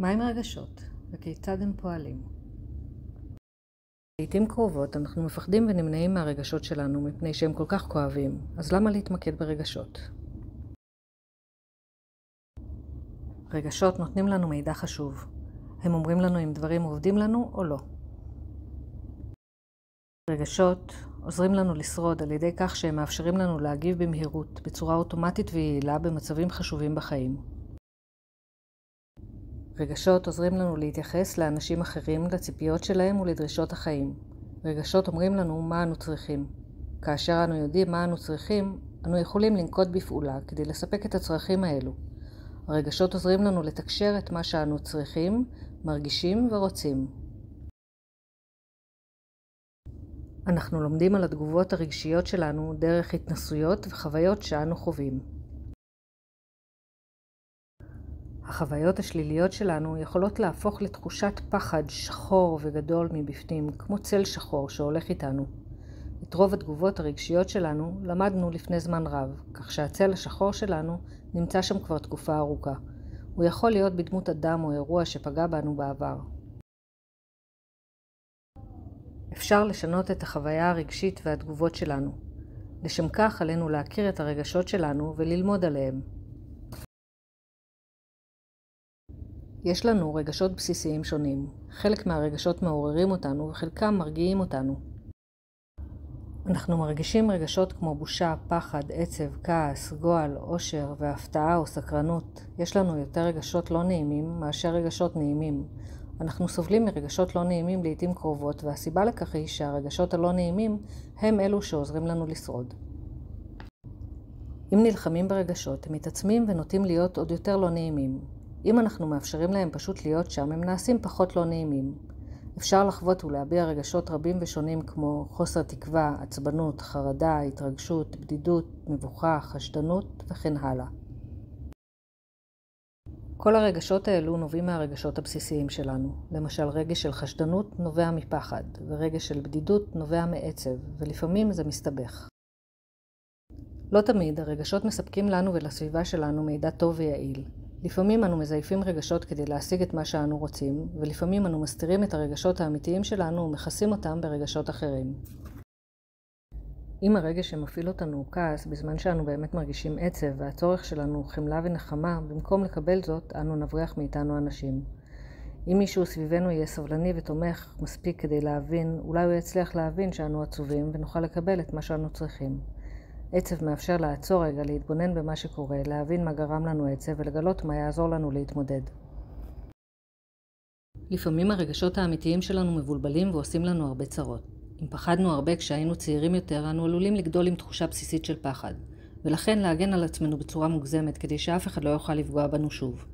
מהם רגשות וכיצד הם פועלים? לעתים קרובות אנחנו מפחדים ונמנעים מהרגשות שלנו מפני שהם כל כך כואבים, אז למה להתמקד ברגשות? רגשות נותנים לנו מידע חשוב. הם אומרים לנו אם דברים עובדים לנו או לא. רגשות עוזרים לנו לשרוד על ידי כך שהם מאפשרים לנו להגיב במהירות, בצורה אוטומטית ויעילה במצבים חשובים בחיים. רגשות עוזרים לנו להתייחס לאנשים אחרים, לציפיות שלהם ולדרישות החיים. רגשות אומרים לנו מה אנו צריכים. כאשר אנו יודעים מה אנו צריכים, אנו יכולים לנקוט בפעולה כדי לספק את הצרכים האלו. הרגשות עוזרים לנו לתקשר את מה שאנו צריכים, מרגישים ורוצים. אנחנו לומדים על התגובות הרגשיות שלנו דרך התנסויות וחוויות שאנו חווים. החוויות השליליות שלנו יכולות להפוך לתחושת פחד שחור וגדול מבפנים, כמו צל שחור שהולך איתנו. את רוב התגובות הרגשיות שלנו למדנו לפני זמן רב, כך שהצל השחור שלנו נמצא שם כבר תקופה ארוכה. הוא יכול להיות בדמות אדם או אירוע שפגע בנו בעבר. אפשר לשנות את החוויה הרגשית והתגובות שלנו. לשם כך עלינו להכיר את הרגשות שלנו וללמוד עליהם. יש לנו רגשות בסיסיים שונים. חלק מהרגשות מעוררים אותנו וחלקם מרגיעים אותנו. אנחנו מרגישים רגשות כמו בושה, פחד, עצב, כעס, גועל, אושר והפתעה או סקרנות. יש לנו יותר רגשות לא נעימים מאשר רגשות נעימים. אנחנו סובלים מרגשות לא נעימים לעתים קרובות, והסיבה לכך היא שהרגשות הלא נעימים הם אלו שעוזרים לנו לשרוד. אם נלחמים ברגשות, הם מתעצמים ונוטים להיות עוד יותר לא נעימים. אם אנחנו מאפשרים להם פשוט להיות שם, הם נעשים פחות לא נעימים. אפשר לחוות ולהביע רגשות רבים ושונים כמו חוסר תקווה, עצבנות, חרדה, התרגשות, בדידות, מבוכה, חשדנות וכן הלאה. כל הרגשות האלו נובעים מהרגשות הבסיסיים שלנו. למשל, רגש של חשדנות נובע מפחד, ורגש של בדידות נובע מעצב, ולפעמים זה מסתבך. לא תמיד הרגשות מספקים לנו ולסביבה שלנו מידע טוב ויעיל. לפעמים אנו מזייפים רגשות כדי להשיג את מה שאנו רוצים, ולפעמים אנו מסתירים את הרגשות האמיתיים שלנו ומכסים אותם ברגשות אחרים. אם הרגש שמפעיל אותנו הוא כעס, בזמן שאנו באמת מרגישים עצב והצורך שלנו הוא חמלה ונחמה, במקום לקבל זאת, אנו נבריח מאיתנו אנשים. אם מישהו סביבנו יהיה סבלני ותומך מספיק כדי להבין, אולי הוא יצליח להבין שאנו עצובים ונוכל לקבל את מה שאנו צריכים. עצב מאפשר לעצור רגע, להתבונן במה שקורה, להבין מה גרם לנו עצב ולגלות מה יעזור לנו להתמודד. לפעמים הרגשות האמיתיים שלנו מבולבלים ועושים לנו הרבה צרות. אם פחדנו הרבה כשהיינו צעירים יותר, אנו עלולים לגדול עם תחושה בסיסית של פחד, ולכן להגן על עצמנו בצורה מוגזמת כדי שאף אחד לא יוכל לפגוע בנו שוב.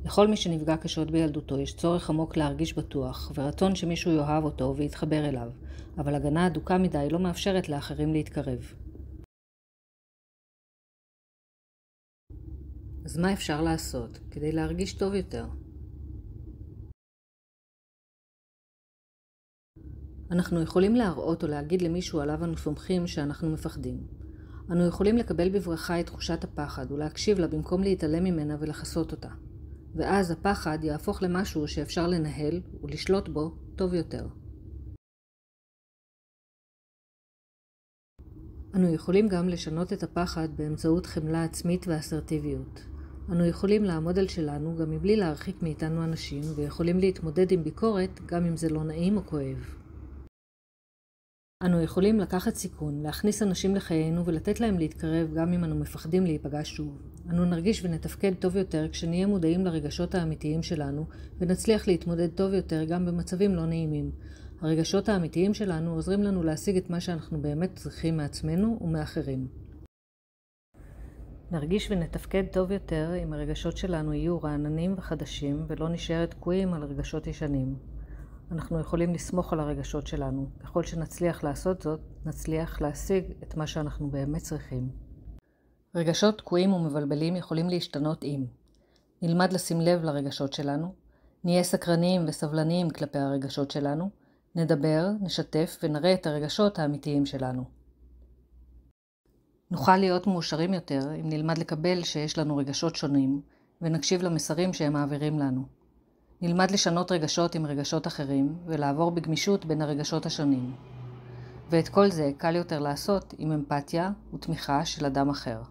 לכל מי שנפגע קשות בילדותו יש צורך עמוק להרגיש בטוח, ורצון שמישהו יאהב אותו ויתחבר אליו, אבל הגנה אדוקה מדי לא מאפשרת לאחרים להתקרב. אז מה אפשר לעשות כדי להרגיש טוב יותר? אנחנו יכולים להראות או להגיד למישהו עליו אנו סומכים שאנחנו מפחדים. אנו יכולים לקבל בברכה את תחושת הפחד ולהקשיב לה במקום להתעלם ממנה ולחסות אותה. ואז הפחד יהפוך למשהו שאפשר לנהל ולשלוט בו טוב יותר. אנו יכולים גם לשנות את הפחד באמצעות חמלה עצמית ואסרטיביות. אנו יכולים לעמוד על שלנו גם מבלי להרחיק מאיתנו אנשים, ויכולים להתמודד עם ביקורת גם אם זה לא נעים או כואב. אנו יכולים לקחת סיכון, להכניס אנשים לחיינו ולתת להם להתקרב גם אם אנו מפחדים להיפגש שוב. אנו נרגיש ונתפקד טוב יותר כשנהיה מודעים לרגשות האמיתיים שלנו, ונצליח להתמודד טוב יותר גם במצבים לא נעימים. הרגשות האמיתיים שלנו עוזרים לנו להשיג את מה שאנחנו באמת צריכים מעצמנו ומאחרים. נרגיש ונתפקד טוב יותר אם הרגשות שלנו יהיו רעננים וחדשים ולא נשאר תקועים על רגשות ישנים. אנחנו יכולים לסמוך על הרגשות שלנו. ככל שנצליח לעשות זאת, נצליח להשיג את מה שאנחנו באמת צריכים. רגשות תקועים ומבלבלים יכולים להשתנות אם נלמד לשים לב לרגשות שלנו, נהיה סקרניים וסבלניים כלפי הרגשות שלנו, נדבר, נשתף ונראה את הרגשות האמיתיים שלנו. נוכל להיות מאושרים יותר אם נלמד לקבל שיש לנו רגשות שונים ונקשיב למסרים שהם מעבירים לנו. נלמד לשנות רגשות עם רגשות אחרים ולעבור בגמישות בין הרגשות השונים. ואת כל זה קל יותר לעשות עם אמפתיה ותמיכה של אדם אחר.